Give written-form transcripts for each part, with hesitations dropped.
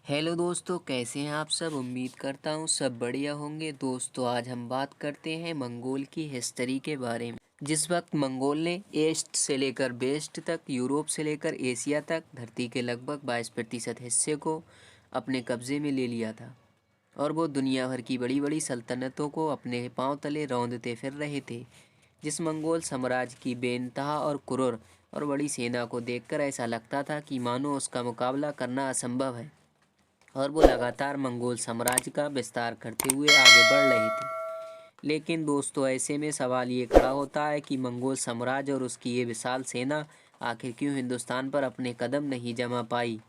Hello दोस्तों, कैसे हैं आप सब। उम्मीद करता हूँ सब बढ़िया होंगे। दोस्तों, आज हम बात करते हैं मंगोल की हिस्ट्री के बारे में। जिस वक्त मंगोल ने ईस्ट से लेकर वेस्ट तक, यूरोप से लेकर एशिया तक धरती के लगभग 22% हिस्से को अपने कब्ज़े में ले लिया था और वो दुनिया भर की बड़ी बड़ी सल्तनतों को अपने पांव तले रौंदते फिर रहे थे। जिस मंगोल साम्राज्य की बेनतहा और क्रूर और बड़ी सेना को देखकर ऐसा लगता था कि मानो उसका मुकाबला करना असंभव है, और वो लगातार मंगोल साम्राज्य का विस्तार करते हुए आगे बढ़ रहे थे। लेकिन दोस्तों, ऐसे में सवाल ये खड़ा होता है कि मंगोल साम्राज्य और उसकी ये विशाल सेना आखिर क्यों हिंदुस्तान पर अपने कदम नहीं जमा पाई,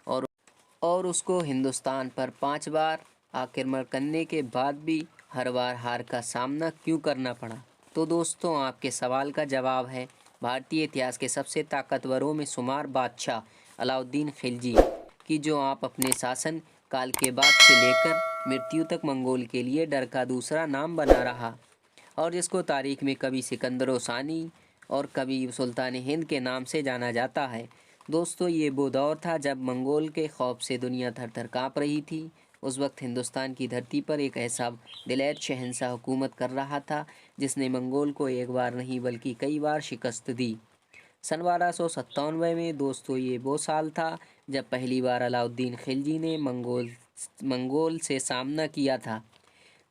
और उसको हिंदुस्तान पर 5 बार आक्रमण करने के बाद भी हर बार हार का सामना क्यों करना पड़ा। तो दोस्तों, आपके सवाल का जवाब है भारतीय इतिहास के सबसे ताकतवरों में शुमार बादशाह अलाउद्दीन खिलजी की, जो आप अपने शासन काल के बाद से लेकर मृत्यु तक मंगोल के लिए डर का दूसरा नाम बना रहा, और जिसको तारीख में कभी सिकंदर सानी और कभी सुल्तान हिंद के नाम से जाना जाता है। दोस्तों, ये वो दौर था जब मंगोल के खौफ से दुनिया थर थर काँप रही थी। उस वक्त हिंदुस्तान की धरती पर एक ऐसा दिलैर शहंशाह हुकूमत कर रहा था जिसने मंगोल को एक बार नहीं बल्कि कई बार शिकस्त दी। सन 1297 में दोस्तों, ये वो साल था जब पहली बार अलाउद्दीन खिलजी ने मंगोल से सामना किया था।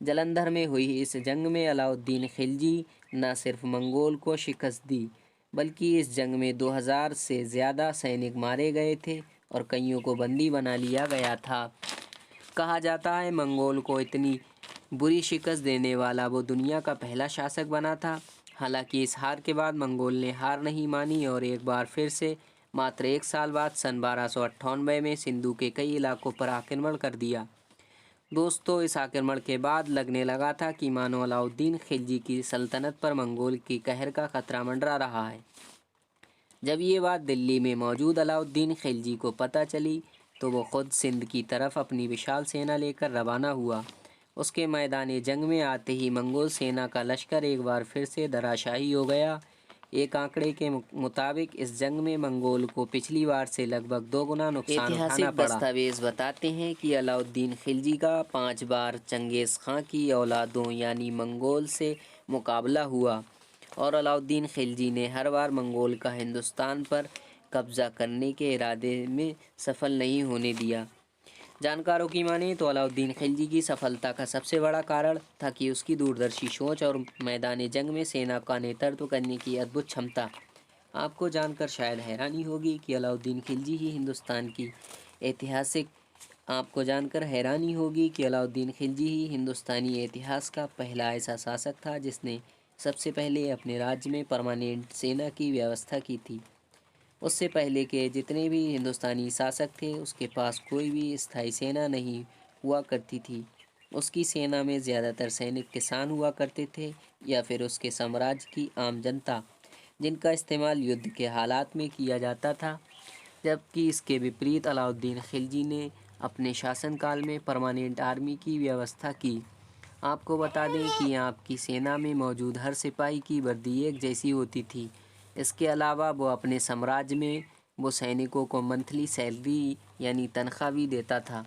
जालंधर में हुई इस जंग में अलाउद्दीन खिलजी न सिर्फ मंगोल को शिकस्त दी, बल्कि इस जंग में 2000 से ज़्यादा सैनिक मारे गए थे और कईयों को बंदी बना लिया गया था। कहा जाता है मंगोल को इतनी बुरी शिकस्त देने वाला वो दुनिया का पहला शासक बना था। हालांकि इस हार के बाद मंगोल ने हार नहीं मानी और एक बार फिर से मात्र 1 साल बाद सन 1298 में सिंधु के कई इलाकों पर आक्रमण कर दिया। दोस्तों, इस आक्रमण के बाद लगने लगा था कि मानो अलाउद्दीन खिलजी की सल्तनत पर मंगोल की कहर का खतरा मंडरा रहा है। जब ये बात दिल्ली में मौजूद अलाउद्दीन खिलजी को पता चली तो वो खुद सिंध की तरफ अपनी विशाल सेना लेकर रवाना हुआ। उसके मैदान जंग में आते ही मंगोल सेना का लश्कर एक बार फिर से धराशायी हो गया। एक आंकड़े के मुताबिक इस जंग में मंगोल को पिछली बार से लगभग 2 गुना नुकसान उठाना ऐतिहासिक पड़ा। दस्तावेज बताते हैं कि अलाउद्दीन खिलजी का 5 बार चंगेज़ खां की औलादों यानी मंगोल से मुकाबला हुआ, और अलाउद्दीन खिलजी ने हर बार मंगोल का हिंदुस्तान पर कब्ज़ा करने के इरादे में सफल नहीं होने दिया। जानकारों की माने तो अलाउद्दीन खिलजी की सफलता का सबसे बड़ा कारण था कि उसकी दूरदर्शी सोच और मैदान जंग में सेना का नेतृत्व करने की अद्भुत क्षमता। आपको जानकर शायद हैरानी होगी कि अलाउद्दीन खिलजी ही हिंदुस्तान की ऐतिहासिक आपको जानकर हैरानी होगी कि अलाउद्दीन खिलजी ही हिंदुस्तानी इतिहास का पहला ऐसा शासक था जिसने सबसे पहले अपने राज्य में परमानेंट सेना की व्यवस्था की थी। उससे पहले के जितने भी हिंदुस्तानी शासक थे उसके पास कोई भी स्थायी सेना नहीं हुआ करती थी। उसकी सेना में ज़्यादातर सैनिक किसान हुआ करते थे या फिर उसके साम्राज्य की आम जनता, जिनका इस्तेमाल युद्ध के हालात में किया जाता था। जबकि इसके विपरीत अलाउद्दीन खिलजी ने अपने शासनकाल में परमानेंट आर्मी की व्यवस्था की। आपको बता दें कि आपकी सेना में मौजूद हर सिपाही की वर्दी एक जैसी होती थी। इसके अलावा वो अपने साम्राज्य में वो सैनिकों को मंथली सैलरी यानी तनख्वाह भी देता था।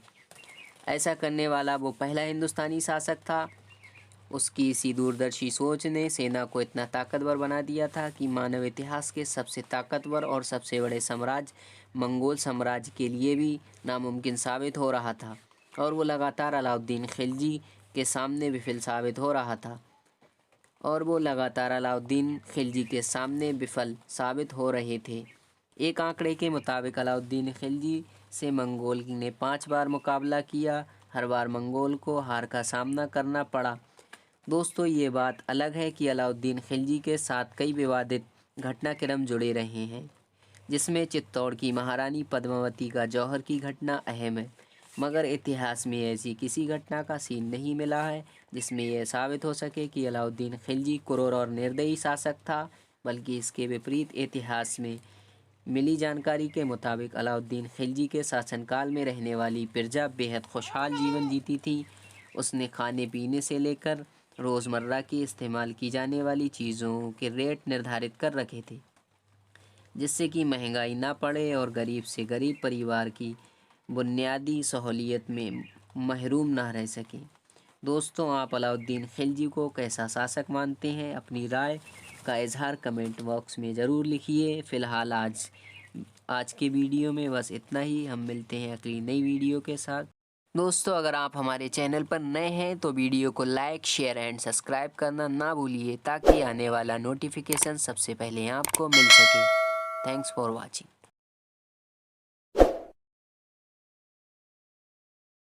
ऐसा करने वाला वो पहला हिंदुस्तानी शासक था। उसकी इसी दूरदर्शी सोच ने सेना को इतना ताकतवर बना दिया था कि मानव इतिहास के सबसे ताकतवर और सबसे बड़े साम्राज्य मंगोल साम्राज्य के लिए भी नामुमकिन साबित हो रहा था, और वो लगातार अलाउद्दीन खिलजी के सामने विफल साबित हो रहा था हो रहे थे। एक आंकड़े के मुताबिक अलाउद्दीन खिलजी से मंगोल ने 5 बार मुकाबला किया। हर बार मंगोल को हार का सामना करना पड़ा। दोस्तों, ये बात अलग है कि अलाउद्दीन खिलजी के साथ कई विवादित घटनाक्रम जुड़े रहे हैं, जिसमें चित्तौड़ की महारानी पद्मावती का जौहर की घटना अहम है। मगर इतिहास में ऐसी किसी घटना का सीन नहीं मिला है जिसमें यह साबित हो सके कि अलाउद्दीन खिलजी क्रूर और निर्दयी शासक था, बल्कि इसके विपरीत। इतिहास में मिली जानकारी के मुताबिक अलाउद्दीन खिलजी के शासनकाल में रहने वाली प्रजा बेहद खुशहाल जीवन जीती थी। उसने खाने पीने से लेकर रोज़मर्रा की इस्तेमाल की जाने वाली चीज़ों के रेट निर्धारित कर रखे थे, जिससे कि महंगाई ना पड़े और गरीब से गरीब परिवार की बुनियादी सहूलियत में महरूम ना रह सकें। दोस्तों, आप अलाउद्दीन खिलजी को कैसा शासक मानते हैं? अपनी राय का इजहार कमेंट बॉक्स में ज़रूर लिखिए। फ़िलहाल आज के वीडियो में बस इतना ही। हम मिलते हैं अगली नई वीडियो के साथ। दोस्तों, अगर आप हमारे चैनल पर नए हैं तो वीडियो को लाइक, शेयर एंड सब्सक्राइब करना ना भूलिए, ताकि आने वाला नोटिफिकेशन सबसे पहले आपको मिल सके। Thanks for watching.